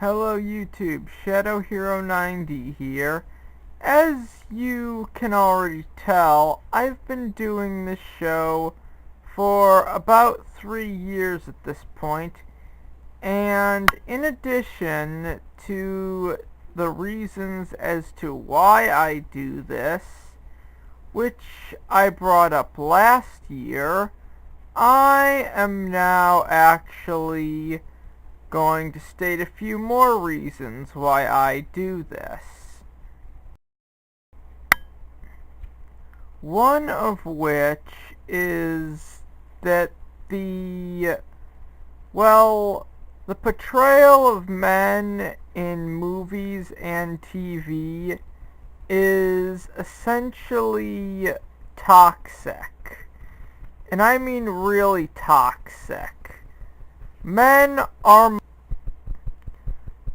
Hello YouTube, Shadow Hero 90 here. As you can already tell, I've been doing this show for about 3 years at this point, and in addition to the reasons as to why I do this, which I brought up last year, I am now actually going to state a few more reasons why I do this. One of which is that the portrayal of men in movies and TV is essentially toxic. And I mean really toxic. Men are...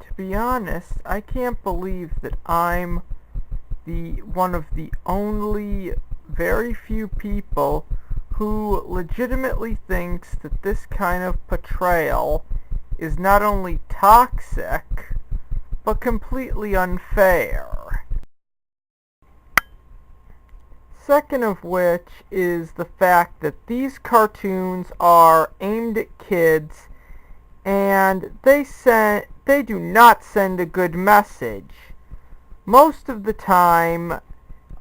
To be honest, I can't believe that I'm one of the only very few people who legitimately thinks that this kind of portrayal is not only toxic, but completely unfair. Second of which is the fact that these cartoons are aimed at kids, and they do not send a good message. Most of the time,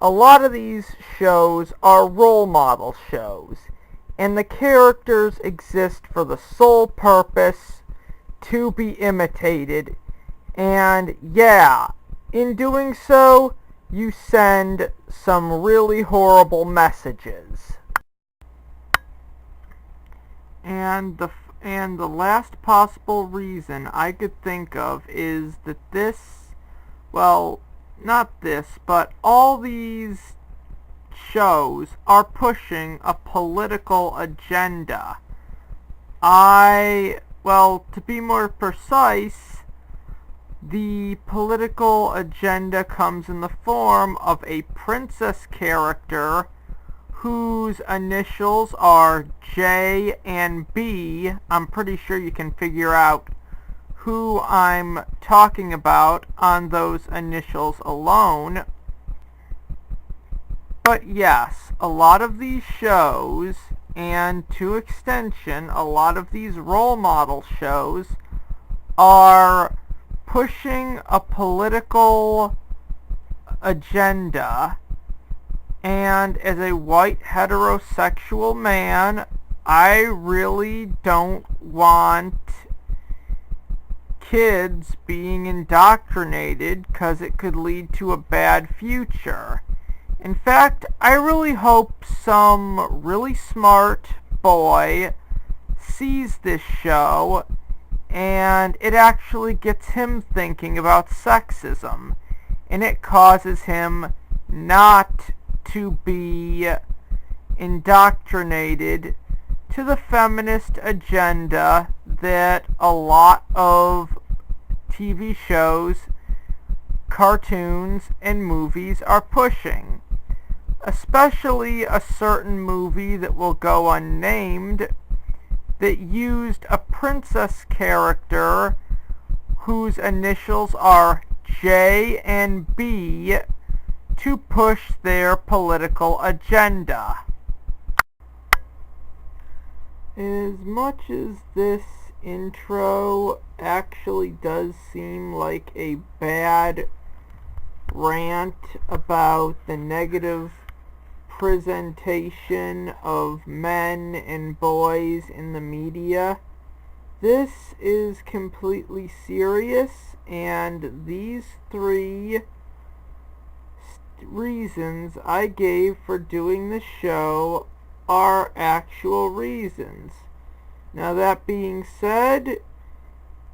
a lot of these shows are role model shows, and the characters exist for the sole purpose to be imitated, and yeah, in doing so, you send some really horrible messages. And the last possible reason I could think of is that not this, but all these shows are pushing a political agenda. To be more precise, the political agenda comes in the form of a princess character whose initials are J and B. I'm pretty sure you can figure out who I'm talking about on those initials alone. But yes, a lot of these shows, and to extension, a lot of these role model shows, are pushing a political agenda. And as a white heterosexual man, I really don't want kids being indoctrinated because it could lead to a bad future. In fact, I really hope some really smart boy sees this show and it actually gets him thinking about sexism, and it causes him not to be indoctrinated to the feminist agenda that a lot of TV shows, cartoons, and movies are pushing. Especially a certain movie that will go unnamed that used a princess character whose initials are J and B to push their political agenda. As much as this intro actually does seem like a bad rant about the negative presentation of men and boys in the media, this is completely serious, and these 3 reasons I gave for doing the show are actual reasons. Now, that being said,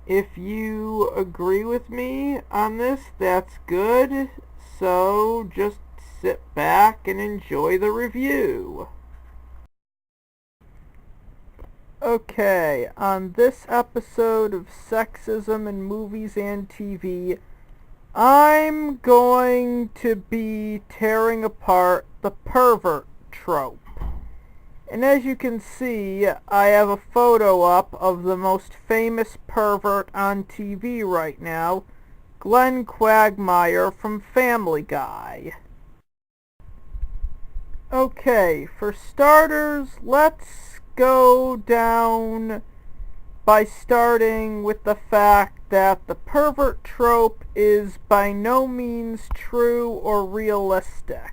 if you agree with me on this, that's good. So just sit back and enjoy the review. Okay, on this episode of Sexism in Movies and TV, I'm going to be tearing apart the pervert trope. And as you can see, I have a photo up of the most famous pervert on TV right now, Glenn Quagmire from Family Guy. Okay, for starters, let's go down by starting with the fact that the pervert trope is by no means true or realistic.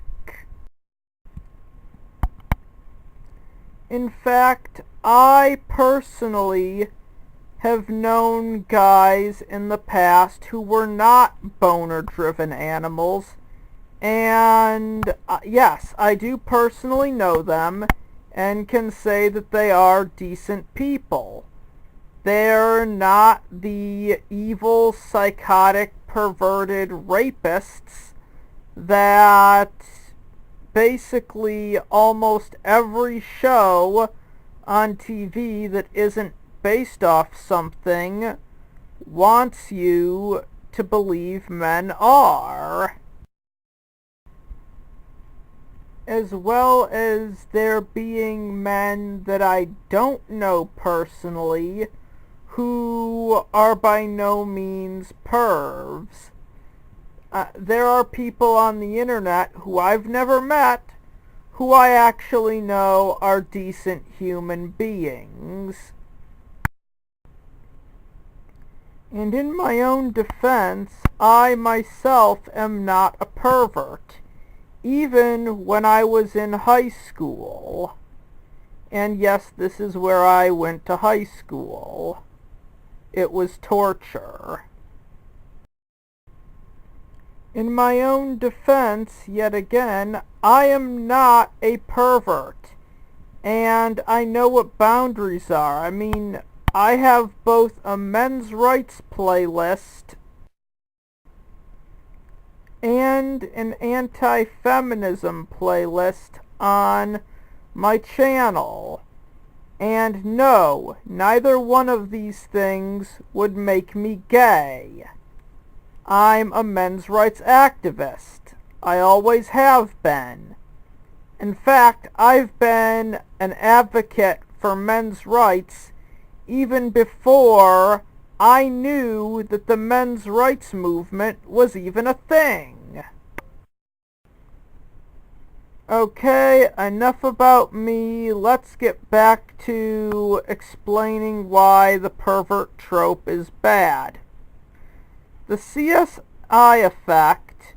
In fact, I personally have known guys in the past who were not boner-driven animals, and yes, I do personally know them and can say that they are decent people. They're not the evil, psychotic, perverted rapists that basically almost every show on TV that isn't based off something wants you to believe men are. As well as there being men that I don't know personally who are by no means pervs. There are people on the internet who I've never met who I actually know are decent human beings. And in my own defense, I myself am not a pervert, even when I was in high school. And yes, this is where I went to high school. It was torture. In my own defense, yet again, I am not a pervert, and I know what boundaries are. I mean, I have both a men's rights playlist and an anti-feminism playlist on my channel. And no, neither one of these things would make me gay. I'm a men's rights activist. I always have been. In fact, I've been an advocate for men's rights even before I knew that the men's rights movement was even a thing. Okay, enough about me. Let's get back to explaining why the pervert trope is bad. The CSI effect,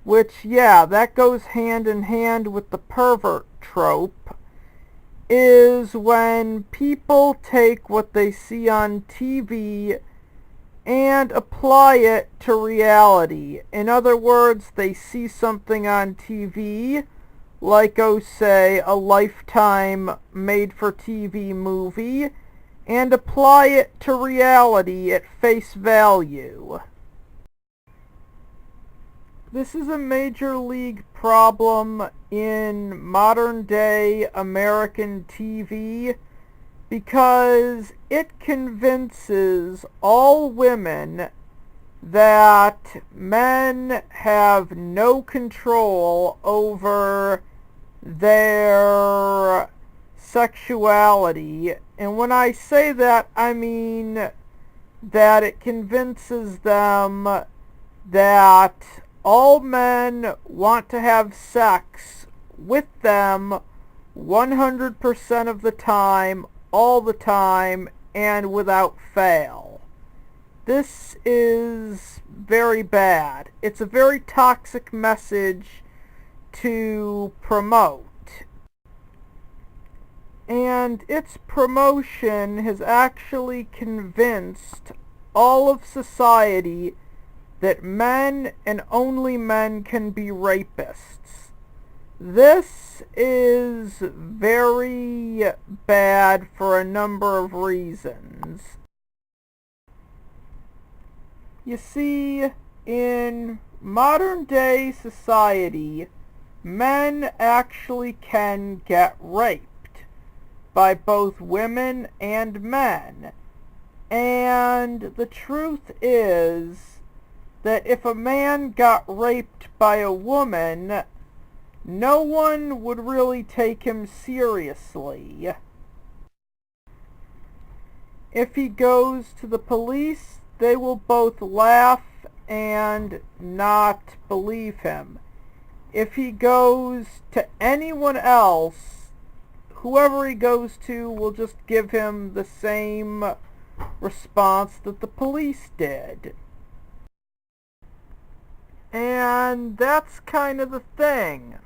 which, yeah, that goes hand in hand with the pervert trope, is when people take what they see on TV and apply it to reality. In other words, they see something on TV, like, say, a Lifetime made-for-TV movie, and apply it to reality at face value. This is a major league problem in modern-day American TV because it convinces all women that men have no control over their sexuality. And when I say that, I mean that it convinces them that all men want to have sex with them 100% of the time, all the time, and without fail. This is very bad. It's a very toxic message to promote. And its promotion has actually convinced all of society that men and only men can be rapists. This is very bad for a number of reasons. You see, in modern day society, men actually can get raped by both women and men. And the truth is that if a man got raped by a woman, no one would really take him seriously. If he goes to the police, they will both laugh and not believe him. If he goes to anyone else, whoever he goes to will just give him the same response that the police did. And that's kind of the thing.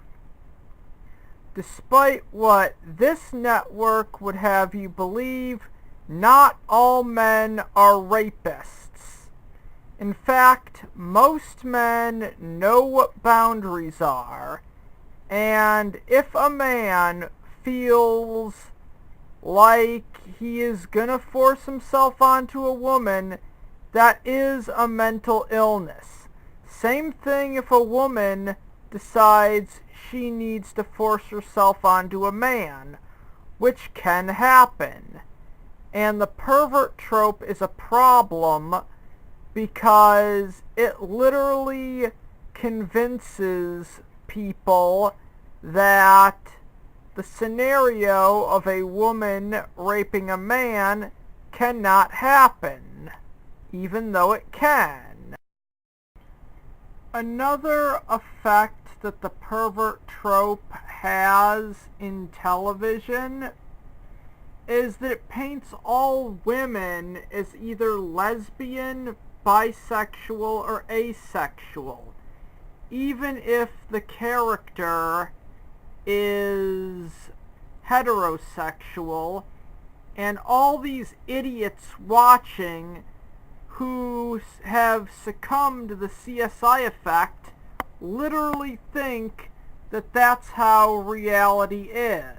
Despite what this network would have you believe, not all men are rapists. In fact, most men know what boundaries are, and if a man feels like he is gonna force himself onto a woman, that is a mental illness. Same thing if a woman decides she needs to force herself onto a man, which can happen. And the pervert trope is a problem because it literally convinces people that the scenario of a woman raping a man cannot happen, even though it can. Another effect that the pervert trope has in television is that it paints all women as either lesbian, bisexual, or asexual, even if the character is heterosexual, and all these idiots watching who have succumbed to the CSI effect literally think that that's how reality is.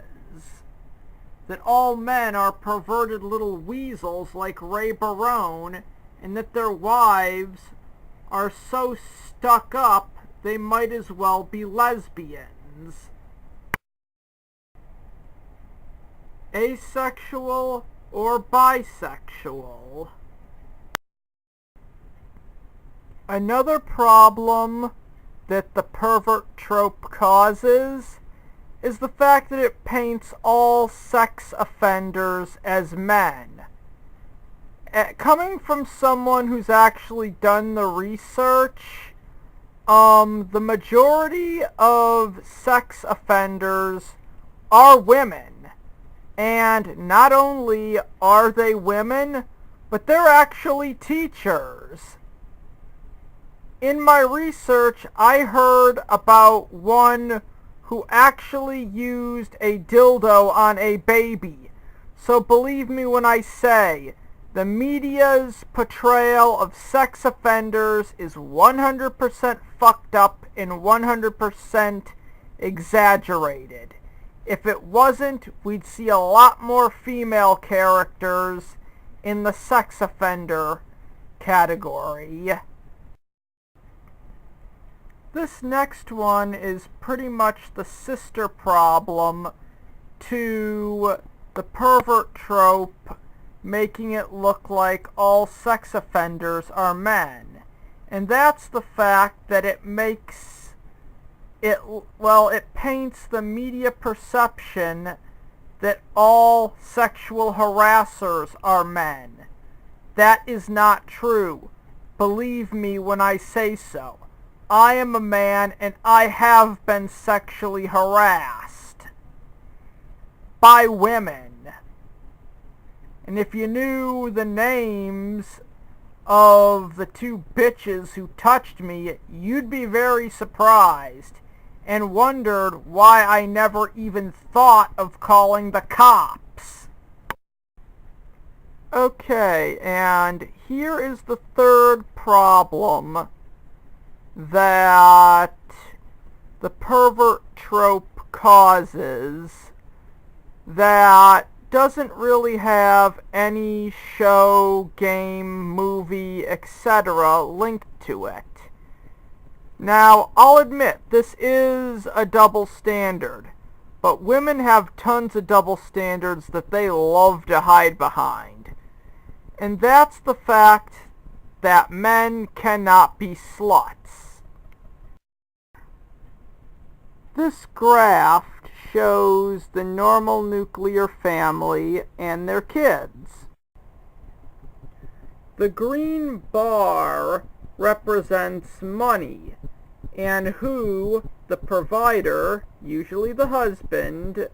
That all men are perverted little weasels like Ray Barone, and that their wives are so stuck up they might as well be lesbians. Asexual or bisexual. Another problem that the pervert trope causes is the fact that it paints all sex offenders as men. Coming from someone who's actually done the research, the majority of sex offenders are women. And not only are they women, but they're actually teachers. In my research, I heard about one who actually used a dildo on a baby. So believe me when I say, the media's portrayal of sex offenders is 100% fucked up and 100% exaggerated. If it wasn't, we'd see a lot more female characters in the sex offender category. This next one is pretty much the sister problem to the pervert trope, making it look like all sex offenders are men. And that's the fact that it paints the media perception that all sexual harassers are men. That is not true. Believe me when I say so. I am a man and I have been sexually harassed by women. And if you knew the names of the two bitches who touched me, you'd be very surprised and wondered why I never even thought of calling the cops. Okay, and here is the third problem that the pervert trope causes that doesn't really have any show, game, movie, etc. linked to it. Now, I'll admit, this is a double standard, but women have tons of double standards that they love to hide behind. And that's the fact that men cannot be sluts. This graph shows the normal nuclear family and their kids. The green bar represents money and who the provider, usually the husband,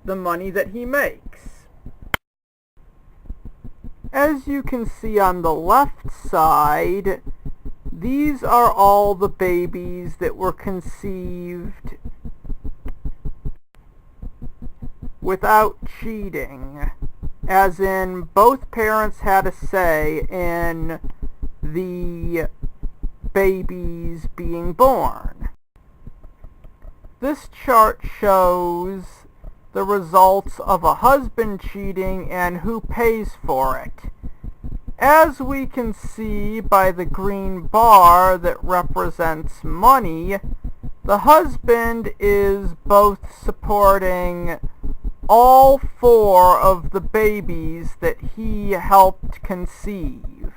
the money that he makes. As you can see on the left side, these are all the babies that were conceived without cheating, as in both parents had a say in the babies being born. This chart shows the results of a husband cheating and who pays for it. As we can see by the green bar that represents money, the husband is both supporting all 4 of the babies that he helped conceive.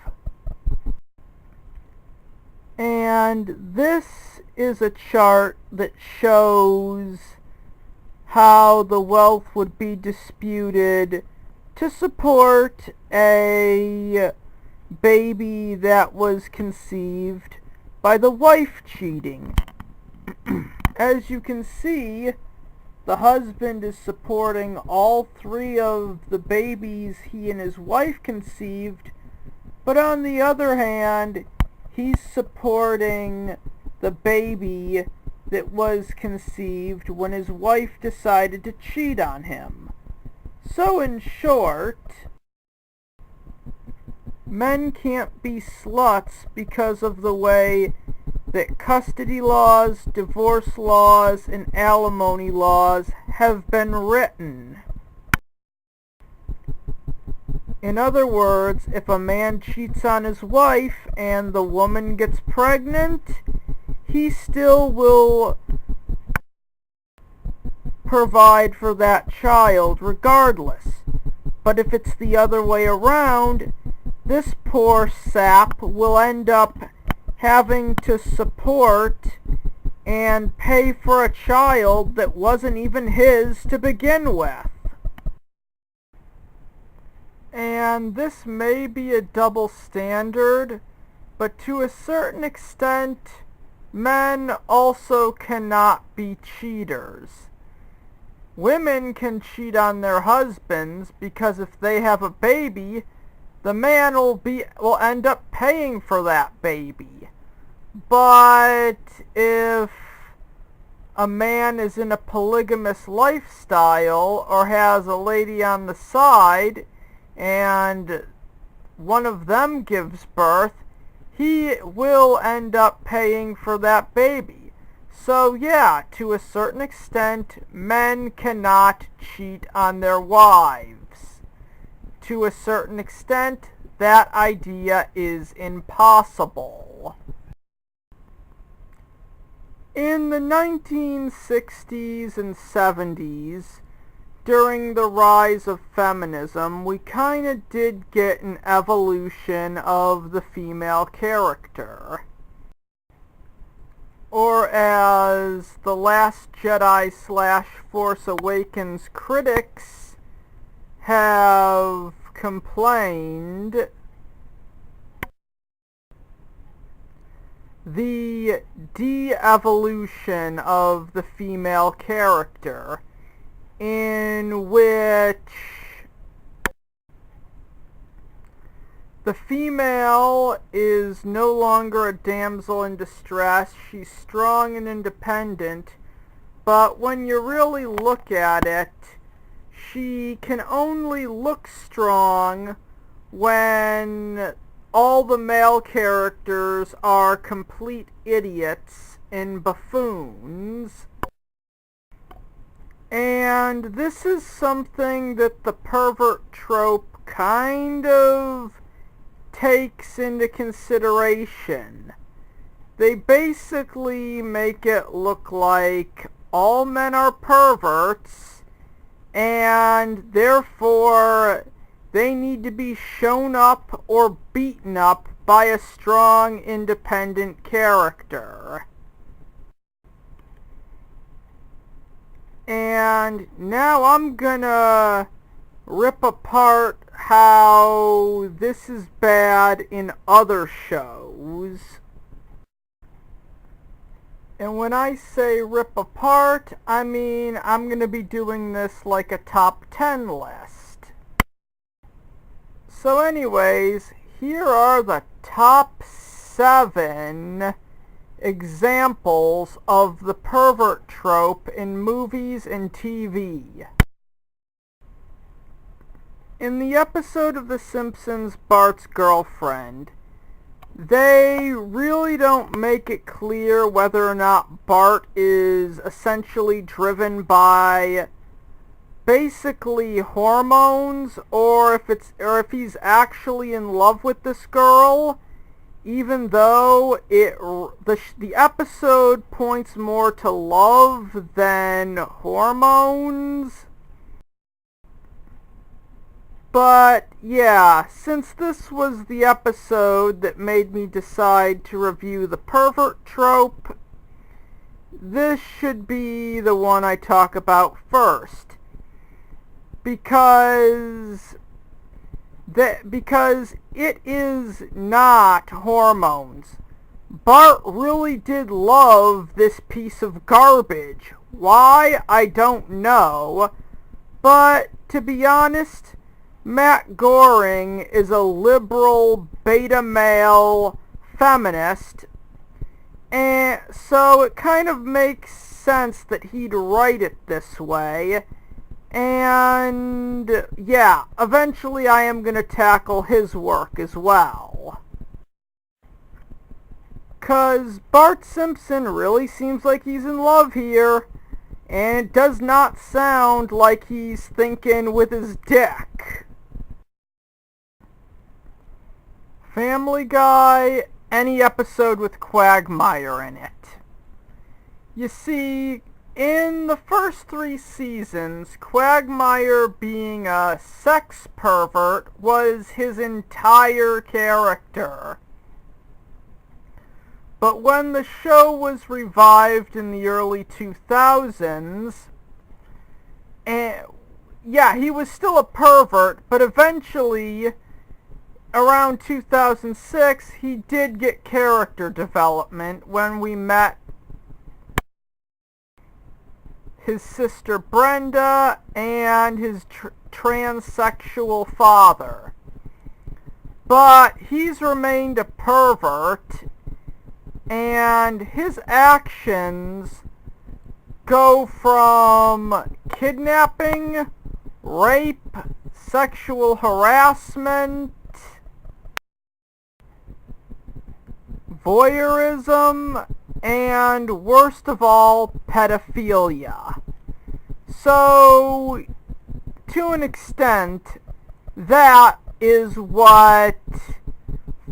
And this is a chart that shows how the wealth would be disputed to support a baby that was conceived by the wife cheating. As you can see, the husband is supporting all 3 of the babies he and his wife conceived, but on the other hand, he's supporting the baby that was conceived when his wife decided to cheat on him. So in short, men can't be sluts because of the way that custody laws, divorce laws, and alimony laws have been written. In other words, if a man cheats on his wife and the woman gets pregnant, he still will provide for that child regardless. But if it's the other way around, this poor sap will end up having to support and pay for a child that wasn't even his to begin with. And this may be a double standard, but to a certain extent, men also cannot be cheaters. Women can cheat on their husbands because if they have a baby, the man will end up paying for that baby. But if a man is in a polygamous lifestyle or has a lady on the side and one of them gives birth, he will end up paying for that baby. So yeah, to a certain extent, men cannot cheat on their wives. To a certain extent, that idea is impossible. In the 1960s and 70s, during the rise of feminism, we kind of did get an evolution of the female character. Or as The Last Jedi / Force Awakens critics have complained, the de-evolution of the female character, in which the female is no longer a damsel in distress. She's strong and independent, but when you really look at it, she can only look strong when all the male characters are complete idiots and buffoons. And this is something that the pervert trope kind of takes into consideration. They basically make it look like all men are perverts, and therefore they need to be shown up or beaten up by a strong, independent character. And now I'm gonna rip apart how this is bad in other shows. And when I say rip apart, I mean I'm gonna be doing this like a top 10 list. So anyways, here are the top 7 examples of the pervert trope in movies and TV. In the episode of The Simpsons, Bart's Girlfriend, they really don't make it clear whether or not Bart is essentially driven by basically hormones or if he's actually in love with this girl, even though the episode points more to love than hormones. But yeah, since this was the episode that made me decide to review the pervert trope, this should be the one I talk about first. Because it is not hormones. Bart really did love this piece of garbage. Why? I don't know. But to be honest, Matt Goring is a liberal beta male feminist, and so it kind of makes sense that he'd write it this way. And yeah, eventually I am going to tackle his work as well. 'Cause Bart Simpson really seems like he's in love here, and it does not sound like he's thinking with his dick. Family Guy, any episode with Quagmire in it. You see, in the first 3 seasons, Quagmire being a sex pervert was his entire character. But when the show was revived in the early 2000s, he was still a pervert, but eventually, around 2006, he did get character development when we met his sister Brenda and his transsexual father. But he's remained a pervert, and his actions go from kidnapping, rape, sexual harassment, voyeurism, and worst of all, pedophilia. So, to an extent, that is what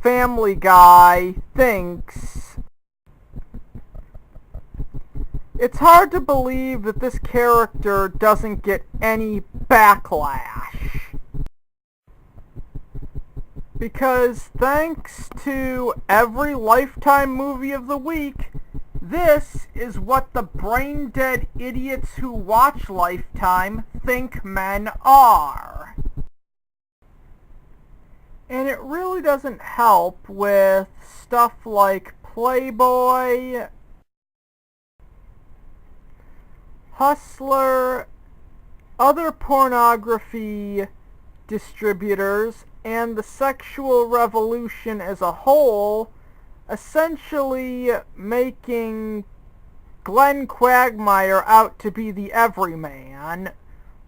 Family Guy thinks. It's hard to believe that this character doesn't get any backlash. Because thanks to every Lifetime movie of the week, this is what the brain-dead idiots who watch Lifetime think men are. And it really doesn't help with stuff like Playboy, Hustler, other pornography distributors, and the sexual revolution as a whole, essentially making Glenn Quagmire out to be the everyman,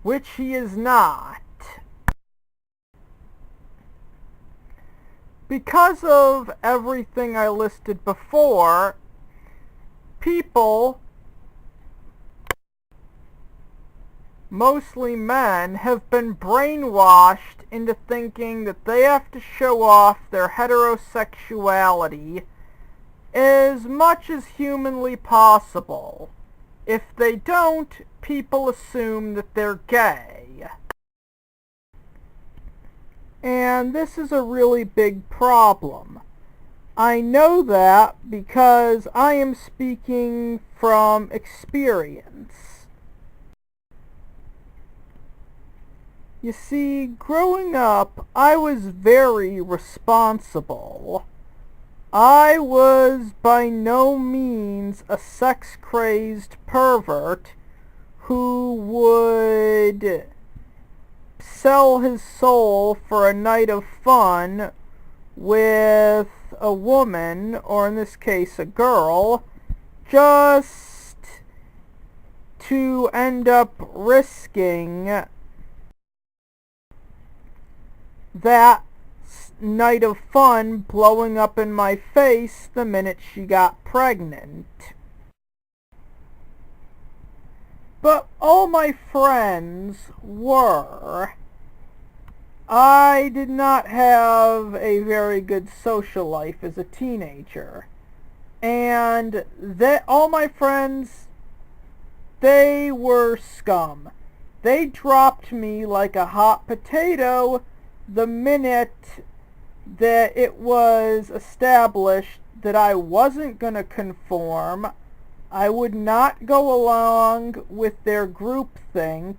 which he is not. Because of everything I listed before, people, mostly men, have been brainwashed into thinking that they have to show off their heterosexuality as much as humanly possible. If they don't, people assume that they're gay. And this is a really big problem. I know that because I am speaking from experience. You see, growing up, I was very responsible. I was by no means a sex-crazed pervert who would sell his soul for a night of fun with a woman, or in this case a girl, just to end up risking that night of fun blowing up in my face the minute she got pregnant. But all my friends were. I did not have a very good social life as a teenager. And all my friends, they were scum. They dropped me like a hot potato the minute that it was established that I wasn't going to conform. I would not go along with their groupthink.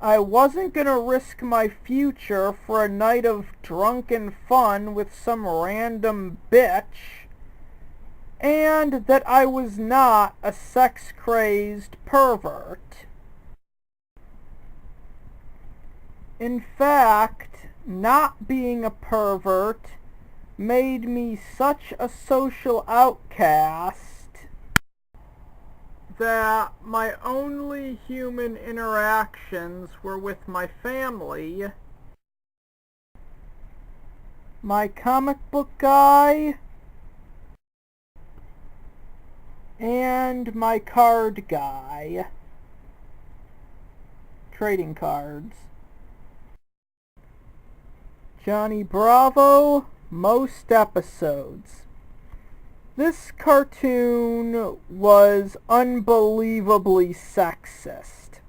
I wasn't going to risk my future for a night of drunken fun with some random bitch. And that I was not a sex-crazed pervert. In fact, not being a pervert made me such a social outcast that my only human interactions were with my family, my comic book guy, and my card guy. Trading cards. Johnny Bravo, most episodes. This cartoon was unbelievably sexist.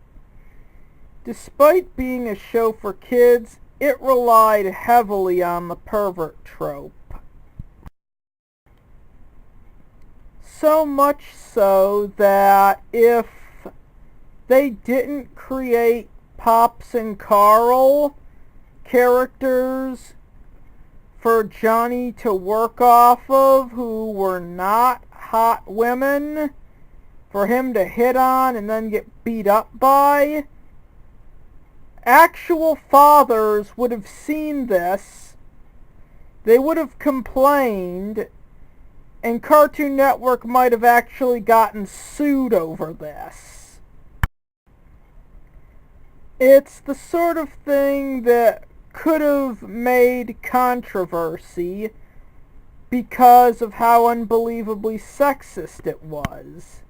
Despite being a show for kids, it relied heavily on the pervert trope. So much so that if they didn't create Pops and Carl characters for Johnny to work off of who were not hot women for him to hit on and then get beat up by, actual fathers would have seen this, they would have complained, and Cartoon Network might have actually gotten sued over this. It's the sort of thing that could have made controversy because of how unbelievably sexist it was.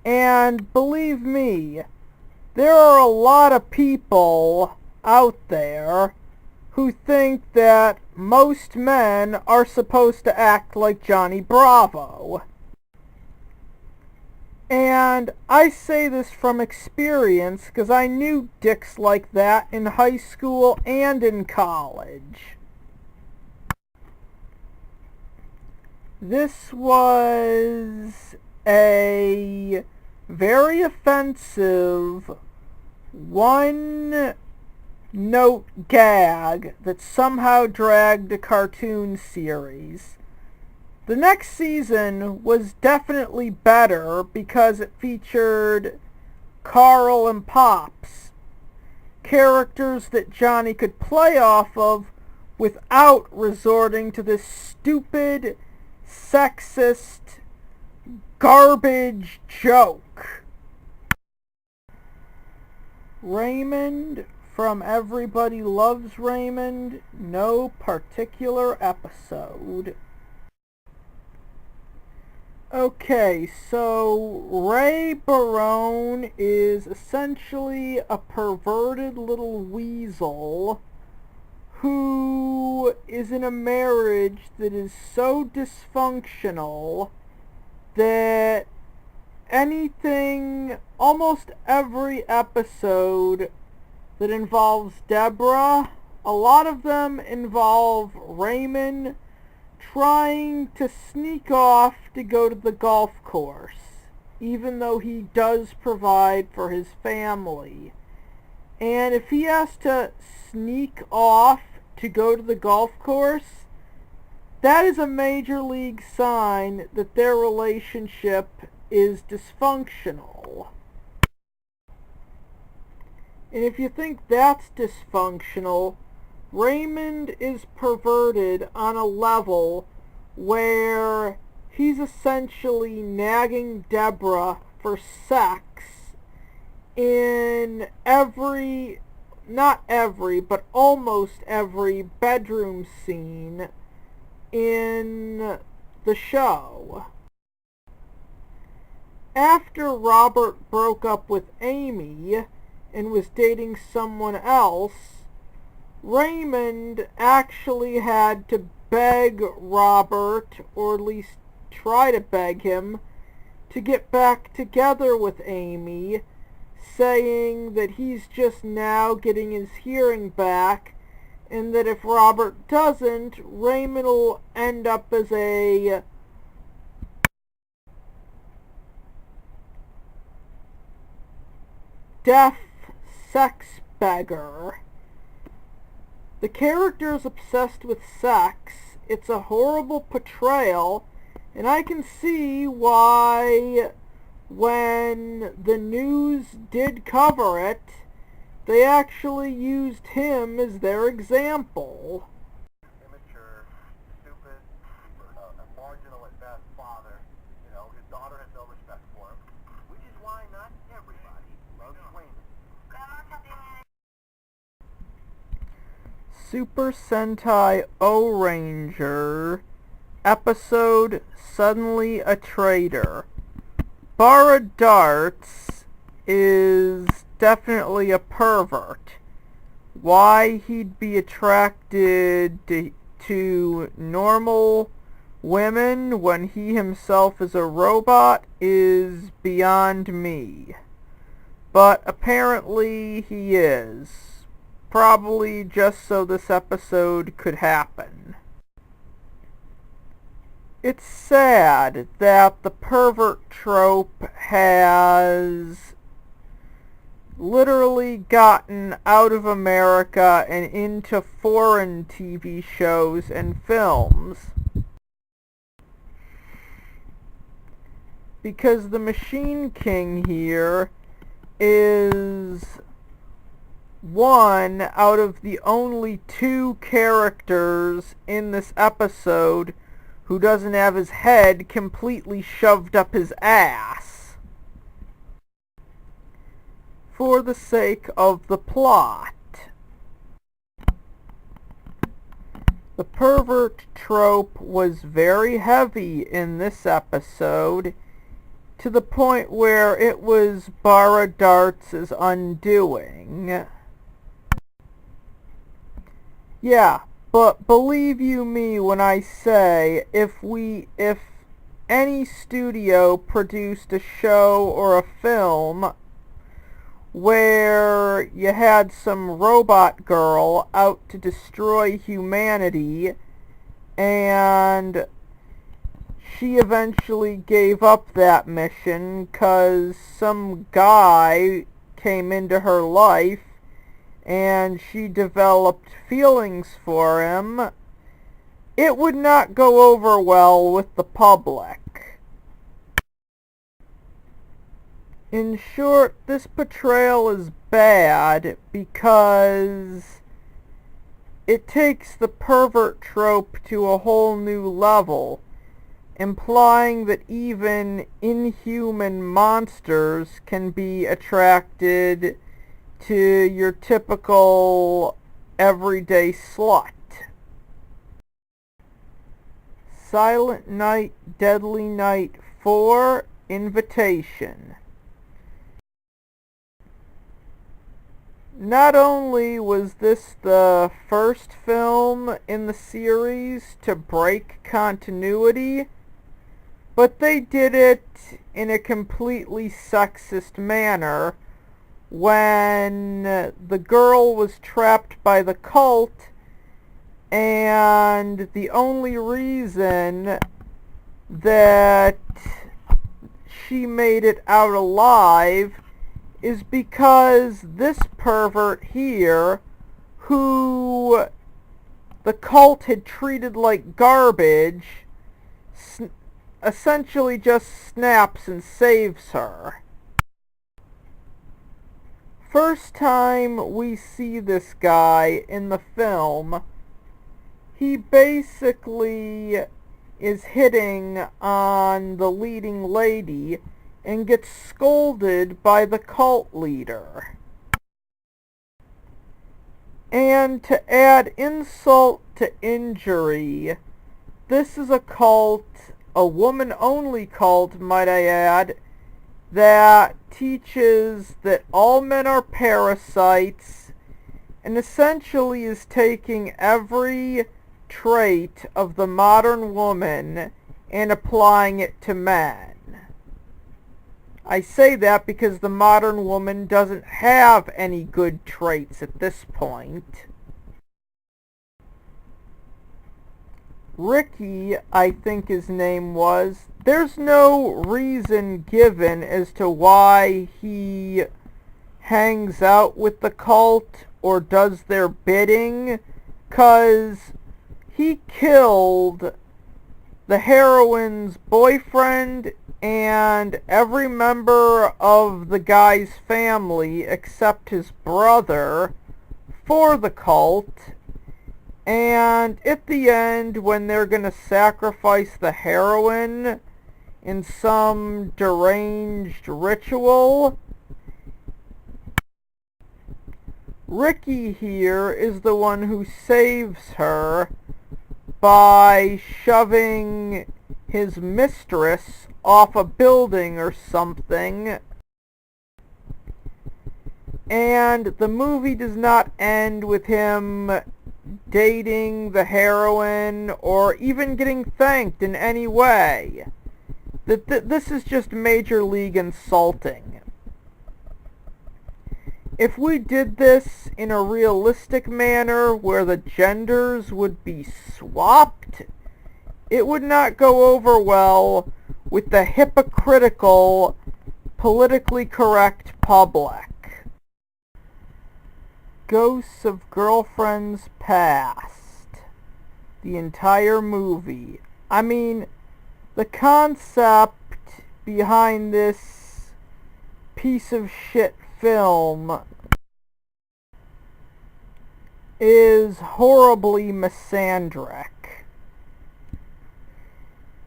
And believe me, there are a lot of people out there who think that most men are supposed to act like Johnny Bravo. And I say this from experience because I knew dicks like that in high school and in college. This was a very offensive one-note gag that somehow dragged a cartoon series. The next season was definitely better because it featured Carl and Pops, characters that Johnny could play off of without resorting to this stupid, sexist, garbage joke. Raymond from Everybody Loves Raymond, no particular episode. Okay, so Ray Barone is essentially a perverted little weasel who is in a marriage that is so dysfunctional that almost every episode that involves Deborah, a lot of them involve Raymond trying to sneak off to go to the golf course, even though he does provide for his family. And if he has to sneak off to go to the golf course, that is a major league sign that their relationship is dysfunctional. And if you think that's dysfunctional, Raymond is perverted on a level where he's essentially nagging Deborah for sex in not every, but almost every bedroom scene in the show. After Robert broke up with Amy and was dating someone else, Raymond actually had to beg Robert, or at least try to beg him, to get back together with Amy, saying that he's just now getting his hearing back, and that if Robert doesn't, Raymond will end up as a deaf sex beggar. The character is obsessed with sex. It's a horrible portrayal, and I can see why when the news did cover it, they actually used him as their example. Immature, stupid, a marginal at best father. You know, his daughter has no respect for him, which is why not everybody loves Raymond. Super Sentai ohranger, episode Suddenly a Traitor. Bara Darts is definitely a pervert. Why he'd be attracted to normal women when he himself is a robot is beyond me. But apparently he is. Probably just so this episode could happen. It's sad that the pervert trope has literally gotten out of America and into foreign TV shows and films. Because the Machine King here is one out of the only two characters in this episode who doesn't have his head completely shoved up his ass for the sake of the plot. The pervert trope was very heavy in this episode, to the point where it was Bara Darts' undoing. Yeah, but believe you me when I say, if any studio produced a show or a film where you had some robot girl out to destroy humanity, and she eventually gave up that mission 'cause some guy came into her life and she developed feelings for him, it would not go over well with the public. In short, this portrayal is bad because it takes the pervert trope to a whole new level, implying that even inhuman monsters can be attracted to your typical everyday slut. Silent Night, Deadly Night 4, Invitation. Not only was this the first film in the series to break continuity, but they did it in a completely sexist manner when the girl was trapped by the cult, and the only reason that she made it out alive is because this pervert here, who the cult had treated like garbage, essentially just snaps and saves her. First time we see this guy in the film, he basically is hitting on the leading lady and gets scolded by the cult leader. And to add insult to injury, this is a cult, a woman-only cult, might I add, that teaches that all men are parasites and essentially is taking every trait of the modern woman and applying it to men. I say that because the modern woman doesn't have any good traits at this point. Ricky, I think his name was, there's no reason given as to why he hangs out with the cult or does their bidding, 'cause he killed the heroine's boyfriend and every member of the guy's family except his brother for the cult. And at the end, when they're going to sacrifice the heroine in some deranged ritual, Ricky here is the one who saves her by shoving his mistress off a building or something. And the movie does not end with him dating the heroine or even getting thanked in any way. This is just major league insulting. If we did this in a realistic manner where the genders would be swapped, it would not go over well with the hypocritical, politically correct public. Ghosts of Girlfriends Past. The entire movie. I mean, the concept behind this piece of shit film is horribly misandric.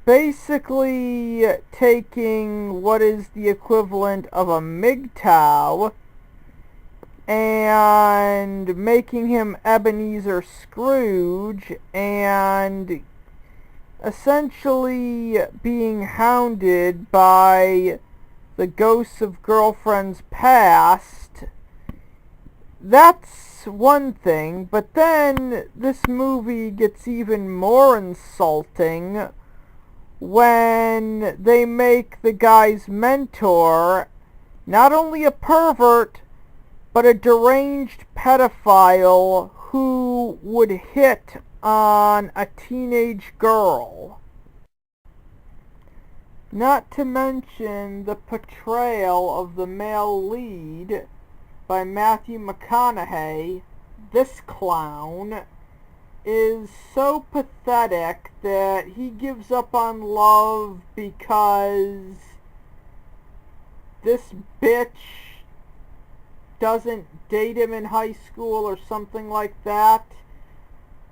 Basically taking what is the equivalent of a MGTOW and making him Ebenezer Scrooge and essentially being hounded by the ghosts of girlfriends past. That's one thing, but then this movie gets even more insulting when they make the guy's mentor not only a pervert, but a deranged pedophile who would hit on a teenage girl. Not to mention the portrayal of the male lead by Matthew McConaughey, this clown, is so pathetic that he gives up on love because this bitch doesn't date him in high school or something like that.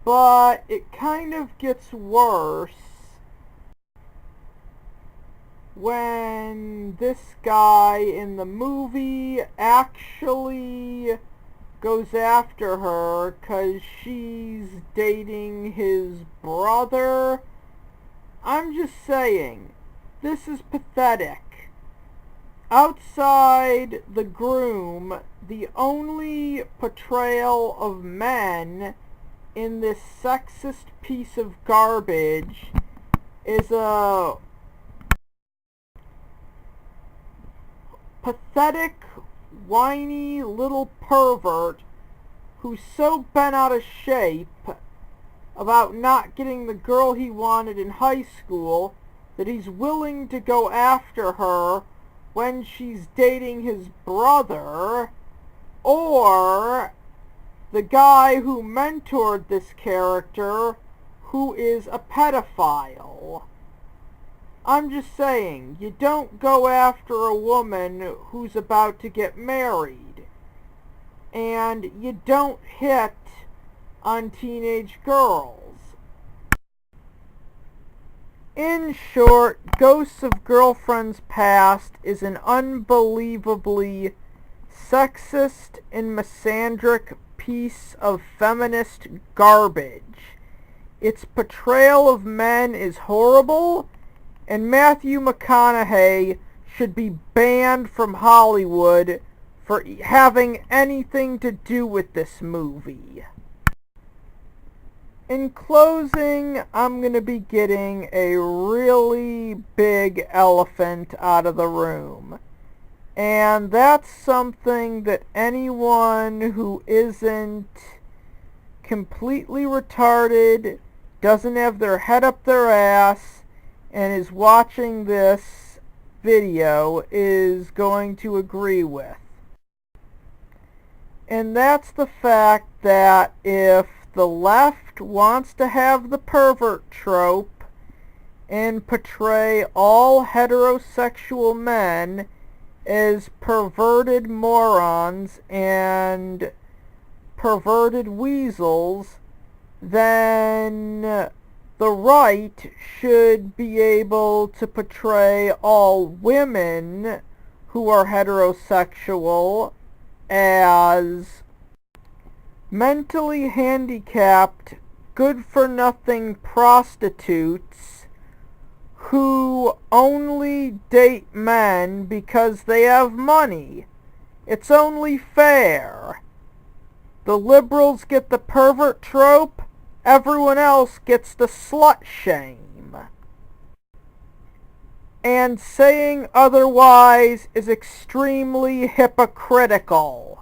But it kind of gets worse when this guy in the movie actually goes after her because she's dating his brother. I'm just saying, this is pathetic. Outside the groom, the only portrayal of men in this sexist piece of garbage is a pathetic, whiny little pervert who's so bent out of shape about not getting the girl he wanted in high school that he's willing to go after her when she's dating his brother, or the guy who mentored this character who is a pedophile. I'm just saying, you don't go after a woman who's about to get married. And you don't hit on teenage girls. In short, Ghosts of Girlfriends Past is an unbelievably sexist and misandric piece of feminist garbage. Its portrayal of men is horrible, and Matthew McConaughey should be banned from Hollywood for having anything to do with this movie. In closing, I'm going to be getting a really big elephant out of the room. And that's something that anyone who isn't completely retarded, doesn't have their head up their ass, and is watching this video is going to agree with. And that's the fact that if the left wants to have the pervert trope and portray all heterosexual men as perverted morons and perverted weasels, then the right should be able to portray all women who are heterosexual as mentally handicapped, good-for-nothing prostitutes who only date men because they have money. It's only fair. The liberals get the pervert trope, everyone else gets the slut shame. And saying otherwise is extremely hypocritical.